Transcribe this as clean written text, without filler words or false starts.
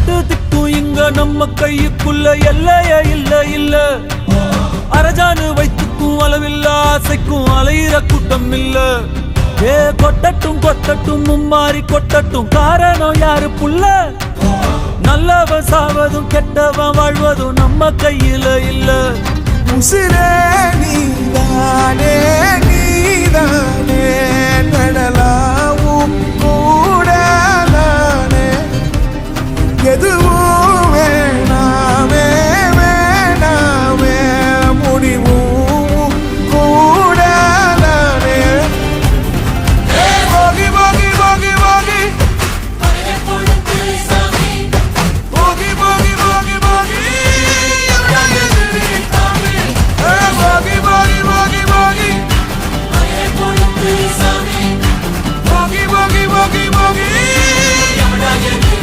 எட்டு திக்கும் இங்க நம்ம கையுக்குள்ள எல்லைய இல்ல இல்ல. அரஜானு வைத்துக்கும் அளவில்ல ஆசைக்கும் அலையிற கூட்டம் இல்ல. ஏ கொட்டட்டும் கொட்டட்டும் மும்மாறி கொட்டட்டும் காரணம் யாரு புள்ள. நல்லவன் சாவதும் கெட்டவன் வாழ்வதும் நம்ம கையில இல்ல. உசிரே நீதானே நீதானே நடலா